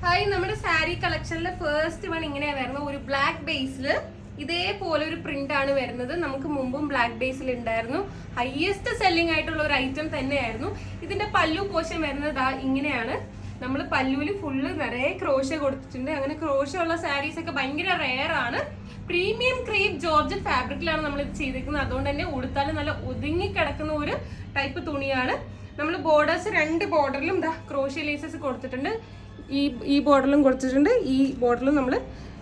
Hi, നമ്മുടെ sari കളക്ഷനിലെ first one ഇങ്ങനെയാ വരുന്നത്. ഒരു ബ്ലാക്ക് ബേസില് ഇതേപോലെ ഒരു പ്രിന്റ് ആണ് വരുന്നത്. നമുക്ക് മുമ്പും ബ്ലാക്ക് ബേസിൽ ഉണ്ടായിരുന്നു. ഹയസ്റ്റ് സെല്ലിംഗ് ആയിട്ടുള്ള ഒരു ഐറ്റം തന്നെയായിരുന്നു. ഇതിന്റെ പല്ലു പോഷൻ വരുന്നത് ഇങ്ങനെയാണ്. നമ്മൾ പല്ലുവിൽ ഫുള്ള് നിറയെ ക്രോഷ കൊടുത്തിട്ടുണ്ട്. അങ്ങനെ ക്രോഷ ഉള്ള സാരീസ് ഒക്കെ ഭയങ്കര റെയർ ആണ്. പ്രീമിയം ക്രീപ്പ് ജോർജറ്റ് ഫാബ്രിക്കിലാണ് നമ്മൾ ഇത് ചെയ്തിരിക്കുന്നത്. അതുകൊണ്ട് തന്നെ ഉടുത്താലും നല്ല ഒതുങ്ങി കിടക്കുന്ന ഒരു ടൈപ്പ് തുണിയാണ്. നമ്മൾ ബോർഡേഴ്സ് രണ്ട് ബോർഡറിലും ക്രോഷ ലേസസ് കൊടുത്തിട്ടുണ്ട്. ഈ ബോർഡറിലും കൊടുത്തിട്ടുണ്ട്. ഈ ബോർഡറിലും നമ്മൾ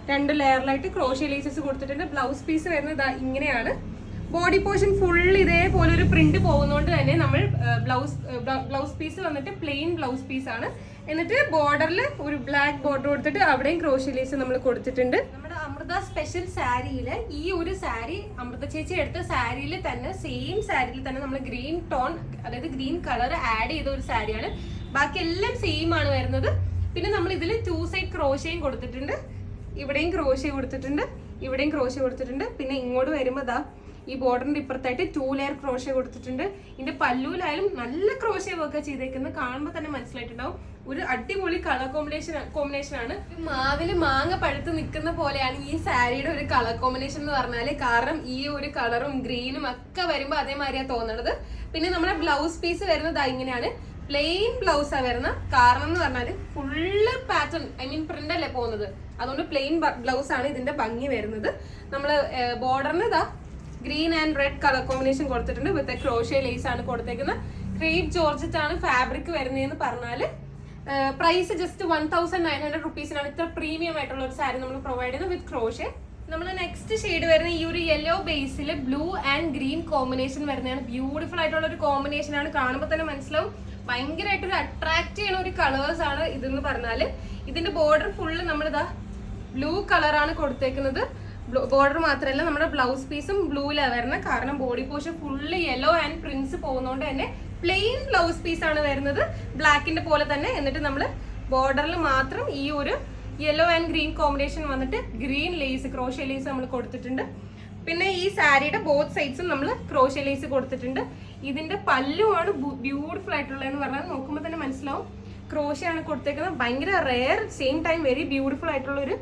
രണ്ട് ലെയറിലായിട്ട് ക്രോഷ ലേസസ് കൊടുത്തിട്ടുണ്ട്. ബ്ലൗസ് പീസ് വരുന്നത് ഇങ്ങനെയാണ്. ബോഡി പോർഷൻ ഫുൾ ഇതേപോലെ ഒരു പ്രിന്റ് പോകുന്നതുകൊണ്ട് തന്നെ നമ്മൾ ബ്ലൗസ് പീസ് വന്നിട്ട് പ്ലെയിൻ ബ്ലൗസ് പീസ് ആണ്. എന്നിട്ട് ബോർഡറിൽ ഒരു ബ്ലാക്ക് ബോർഡർ കൊടുത്തിട്ട് അവിടെയും ക്രോഷ ലേസ് നമ്മൾ കൊടുത്തിട്ടുണ്ട്. നമ്മുടെ അമൃത സ്പെഷ്യൽ സാരിയില് ഈ ഒരു സാരി അമൃത ചേച്ചി എടുത്ത സാരിയിൽ തന്നെ സെയിം സാരിയിൽ തന്നെ നമ്മൾ ഗ്രീൻ ടോൺ, അതായത് ഗ്രീൻ കളർ ആഡ് ചെയ്ത ഒരു സാരിയാണ്. ബാക്കി എല്ലാം സെയിം ആണ് വരുന്നത്. പിന്നെ നമ്മൾ ഇതിൽ 2 സൈഡ് ക്രോഷയും കൊടുത്തിട്ടുണ്ട്. ഇവിടെയും ക്രോഷ കൊടുത്തിട്ടുണ്ട്, ഇവിടെയും ക്രോഷ കൊടുത്തിട്ടുണ്ട്. പിന്നെ ഇങ്ങോട്ട് വരുമ്പോൾ ഈ ബോർഡറിന്റെ ഇപ്പുറത്തായിട്ട് 2 ലെയർ ക്രോഷ കൊടുത്തിട്ടുണ്ട്. ഇതിന്റെ പല്ലുവിലായാലും നല്ല ക്രോഷ വർക്ക് ചെയ്തേക്കുന്നത് കാണുമ്പോൾ തന്നെ മനസ്സിലായിട്ടുണ്ടാവും. ഒരു അടിപൊളി കളർ കോമ്പിനേഷൻ ആണ്. മാവില് മാങ്ങ പഴുത്ത് നിൽക്കുന്ന പോലെയാണ് ഈ സാരിയുടെ ഒരു കളർ കോമ്പിനേഷൻ എന്ന് പറഞ്ഞാല്. കാരണം ഈ ഒരു കളറും ഗ്രീനും ഒക്കെ വരുമ്പോൾ അതേമാതിരിയാണ് തോന്നുന്നത്. പിന്നെ നമ്മുടെ ബ്ലൗസ് പീസ് വരുന്നത് ഇങ്ങനെയാണ്. പ്ലെയിൻ ബ്ലൗസാണ് വരുന്നത്. കാരണം എന്ന് പറഞ്ഞാൽ ഫുള്ള് പാറ്റേൺ, പ്രിന്റ് അല്ലേ പോകുന്നത്. അതുകൊണ്ട് പ്ലെയിൻ ബ്ലൗസ് ആണ് ഇതിന്റെ ഭംഗി വരുന്നത്. നമ്മള് ബോർഡറിന് green and red colour combination കൊടുത്തിട്ടുണ്ട്. വിത്ത് ക്രോഷ ലേസ് ആണ് കൊടുത്തേക്കുന്നത്. ക്രേപ്പ് ജോർജറ്റ് ആണ് ഫാബ്രിക് വരുന്നതെന്ന് പറഞ്ഞാല് പ്രൈസ് ജസ്റ്റ് 1900 റുപ്പീസിനാണ് ഇത്ര പ്രീമിയം ആയിട്ടുള്ള ഒരു സാരി നമ്മൾ പ്രൊവൈഡ് ചെയ്യുന്നത് വിത്ത് ക്രോഷ. നമ്മൾ നെക്സ്റ്റ് ഷെയ്ഡ് വരുന്ന ഈ ഒരു yellow Basil blue and green combination വരുന്നതാണ്. ബ്യൂട്ടിഫുൾ ആയിട്ടുള്ള ഒരു കോമ്പിനേഷൻ ആണ്. കാണുമ്പോൾ തന്നെ മനസ്സിലാവും ഭയങ്കരമായിട്ട് ഒരു അട്രാക്ട് ചെയ്യുന്ന ഒരു കളേഴ്സ് ആണ് ഇതെന്ന് പറഞ്ഞാല്. ഇതിന്റെ ബോർഡർ ഫുള്ള് നമ്മളിതാ ബ്ലൂ കളറാണ് കൊടുത്തേക്കുന്നത്. ബോർഡർ മാത്രമല്ല നമ്മുടെ ബ്ലൗസ് പീസും ബ്ലൂയിലാണ് വരുന്നത്. കാരണം body portion full yellow and prints പോകുന്നതുകൊണ്ട് തന്നെ പ്ലെയിൻ ബ്ലൗസ് പീസ് ആണ് വരുന്നത്, ബ്ലാക്കിന്റെ പോലെ തന്നെ. എന്നിട്ട് നമ്മൾ ബോർഡറിൽ മാത്രം ഈ ഒരു യെല്ലോ ആൻഡ് ഗ്രീൻ കോമ്പിനേഷൻ വന്നിട്ട് ഗ്രീൻ ലേസ്, ക്രോഷ ലേസ് നമ്മൾ കൊടുത്തിട്ടുണ്ട്. പിന്നെ ഈ സാരിയുടെ ബോത്ത് സൈഡ്സും നമ്മൾ ക്രോഷ ലേസ് കൊടുത്തിട്ടുണ്ട്. ഇതിന്റെ പല്ലുമാണ് ബ്യൂട്ടിഫുൾ ആയിട്ടുള്ളതെന്ന് പറഞ്ഞാൽ നോക്കുമ്പോൾ തന്നെ മനസ്സിലാവും. ക്രോഷയാണ് കൊടുത്തേക്കുന്നത്. ഭയങ്കര rare, same time very beautiful ആയിട്ടുള്ള ഒരു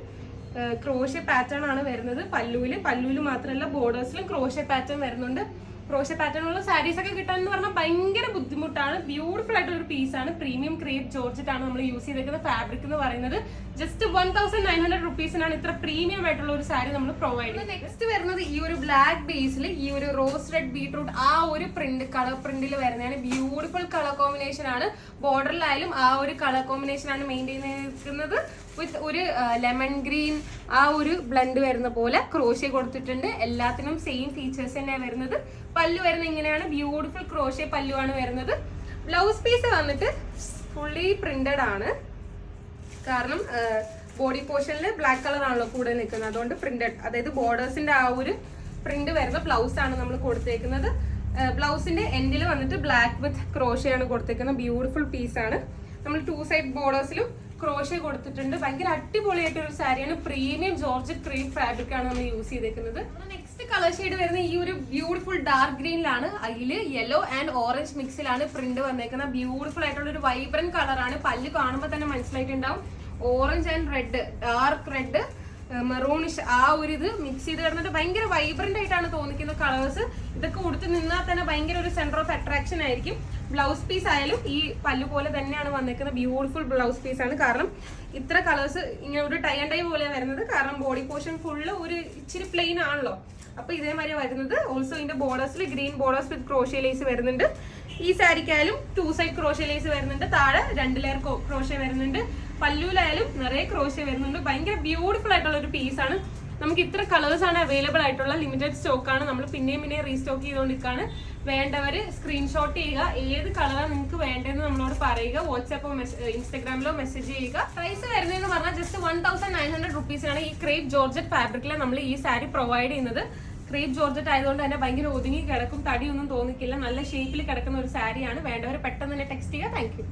ക്രോഷ പാറ്റേൺ ആണ് വരുന്നത് പല്ലുവിൽ മാത്രമല്ല ബോർഡേഴ്സിലും ക്രോഷ പാറ്റേൺ വരുന്നുണ്ട്. ക്രോഷ പാറ്റേൺ ഉള്ള സാരീസ് ഒക്കെ കിട്ടാൻ എന്ന് പറഞ്ഞാൽ ഭയങ്കര ബുദ്ധിമുട്ടാണ്. ബ്യൂട്ടിഫുൾ ആയിട്ടുള്ള ഒരു പീസാണ്. പ്രീമിയം ക്രേപ്പ് ജോർജറ്റ് ആണ് നമ്മൾ യൂസ് ചെയ്തേക്കുന്ന ഫാബ്രിക് എന്ന് പറയുന്നത്. ജസ്റ്റ് 1900 റുപ്പീസിനാണ് ഇത്ര പ്രീമിയം ആയിട്ടുള്ള ഒരു സാരി നമ്മൾ പ്രൊവൈഡ് ചെയ്യുന്നത്. നെക്സ്റ്റ് വരുന്നത് ഈ ഒരു ബ്ലാക്ക് ബേസിൽ ഈ ഒരു റോസ് റെഡ് ബീട്രൂട്ട് ആ ഒരു പ്രിന്റ്, കളർ പ്രിന്റിൽ വരുന്നതാണ്. ബ്യൂട്ടിഫുൾ കളർ കോമ്പിനേഷൻ ആണ്. ബോർഡറിലായാലും ആ ഒരു കളർ കോമ്പിനേഷൻ ആണ് മെയിൻറ്റെയിൻ ചെയ്തിരിക്കുന്നത്. വിത്ത് ഒരു ലെമൺ ഗ്രീൻ ആ ഒരു ബ്ലെൻഡ് വരുന്ന പോലെ ക്രോഷ കൊടുത്തിട്ടുണ്ട്. എല്ലാത്തിനും സെയിം ഫീച്ചേഴ്സ് തന്നെയാണ് വരുന്നത്. പല്ലു വരുന്നത് ഇങ്ങനെയാണ്. ബ്യൂട്ടിഫുൾ ക്രോഷ പല്ലു ആണ് വരുന്നത്. ബ്ലൗസ് പീസ് വന്നിട്ട് ഫുള്ളി പ്രിന്റഡ് ആണ്. കാരണം ബോഡി പോർഷനിൽ ബ്ലാക്ക് കളർ ആണല്ലോ കൂടെ നിൽക്കുന്നത്. അതുകൊണ്ട് പ്രിന്റഡ്, അതായത് ബോർഡേഴ്സിന്റെ ആ ഒരു പ്രിന്റ് വരുന്ന ബ്ലൗസ് ആണ് നമ്മൾ കൊടുത്തേക്കുന്നത്. ബ്ലൗസിന്റെ എൻഡിൽ വന്നിട്ട് ബ്ലാക്ക് വിത്ത് ക്രോഷയാണ് കൊടുത്തേക്കുന്നത്. ബ്യൂട്ടിഫുൾ പീസാണ്. നമ്മൾ 2 സൈഡ് ബോർഡേഴ്സിലും ക്രോഷ കൊടുത്തിട്ടുണ്ട്. ഭയങ്കര അടിപൊളിയായിട്ട് ഒരു സാരിയാണ്. പ്രീമിയം ജോർജറ്റ് ക്രീപ്പ് ഫാബ്രിക് ആണ് നമ്മൾ യൂസ് ചെയ്തേക്കുന്നത്. നെക്സ്റ്റ് കളർ ഷെയ്ഡ് വരുന്ന ഈ ഒരു ബ്യൂട്ടിഫുൾ ഡാർക്ക് ഗ്രീനിലാണ്. അതിൽ യെല്ലോ ആൻഡ് ഓറഞ്ച് മിക്സിലാണ് പ്രിന്റ് വന്നേക്കുന്നത്. ബ്യൂട്ടിഫുൾ ആയിട്ടുള്ള ഒരു വൈബ്രന്റ് കളറാണ്. പല്ല് കാണുമ്പോൾ തന്നെ മനസ്സിലായിട്ടുണ്ടാവും. Orange and red, dark red, maroonish ആ ഒരു ഇത് മിക്സ് ചെയ്ത് കിടന്നിട്ട് ഭയങ്കര വൈബ്രന്റ് ആയിട്ടാണ് തോന്നിക്കുന്ന കളേഴ്സ്. ഇതൊക്കെ ഉടുത്ത് നിന്നാൽ തന്നെ ഭയങ്കര ഒരു സെന്റർ ഓഫ് അട്രാക്ഷൻ ആയിരിക്കും. ബ്ലൗസ് പീസ് ആയാലും ഈ പല്ലു പോലെ തന്നെയാണ് വന്നിരിക്കുന്നത്. ബ്യൂട്ടിഫുൾ ബ്ലൗസ് പീസ് ആണ്. കാരണം ഇത്ര കളേഴ്സ് ഇങ്ങനെ ഒരു ടൈ ആൻഡ് ടൈ പോലെ വരുന്നത്. കാരണം ബോഡി പോർഷൻ ഫുള്ള് ഒരു ഇച്ചിരി പ്ലെയിൻ ആണല്ലോ. അപ്പൊ ഇതേമാതിരി വരുന്നത്. ഓൾസോ ഇതിന്റെ ബോർഡേഴ്സിൽ green borders with crochet lace വരുന്നുണ്ട്. ഈ സാരിക്കായാലും 2 സൈഡ് ക്രോഷ ലേസ് വരുന്നുണ്ട്. താഴെ 2 ലെയർ ക്രോഷ വരുന്നുണ്ട്. പല്ലുവിലായാലും നിറയെ ക്രോഷ വരുന്നുണ്ട്. ഭയങ്കര ബ്യൂട്ടിഫുൾ ആയിട്ടുള്ള ഒരു പീസാണ്. നമുക്ക് ഇത്ര കളേഴ്സ് ആണ് അവൈലബിൾ ആയിട്ടുള്ള. ലിമിറ്റഡ് സ്റ്റോക്കാണ്. നമ്മൾ പിന്നെയും റീസ്റ്റോക്ക് ചെയ്തുകൊണ്ടിരിക്കുകയാണ്. വേണ്ടവർ സ്ക്രീൻഷോട്ട് ചെയ്യുക. ഏത് കളറാണ് നിങ്ങൾക്ക് വേണ്ടതെന്ന് നമ്മളോട് പറയുക. വാട്സാപ്പോ ഇൻസ്റ്റാഗ്രാമിലോ മെസ്സേജ് ചെയ്യുക. പ്രൈസ് വരുന്നതെന്ന് പറഞ്ഞാൽ ജസ്റ്റ് 1900 റുപ്പീസിനാണ് ഈ ക്രേപ്പ് ജോർജറ്റ് ഫാബ്രിക്കിൽ നമ്മൾ ഈ സാരി പ്രൊവൈഡ് ചെയ്യുന്നത്. ക്രേപ്പ് ജോർജറ്റ് ആയതുകൊണ്ട് തന്നെ ഭയങ്കര ഒതുങ്ങി കിടക്കും, തടിയൊന്നും തോന്നിക്കില്ല. നല്ല ഷേപ്പിൽ കിടക്കുന്ന ഒരു സാരിയാണ്. വേണ്ടവർ പെട്ടെന്ന് തന്നെ ടെക്സ്റ്റ് ചെയ്യുക. Thank you.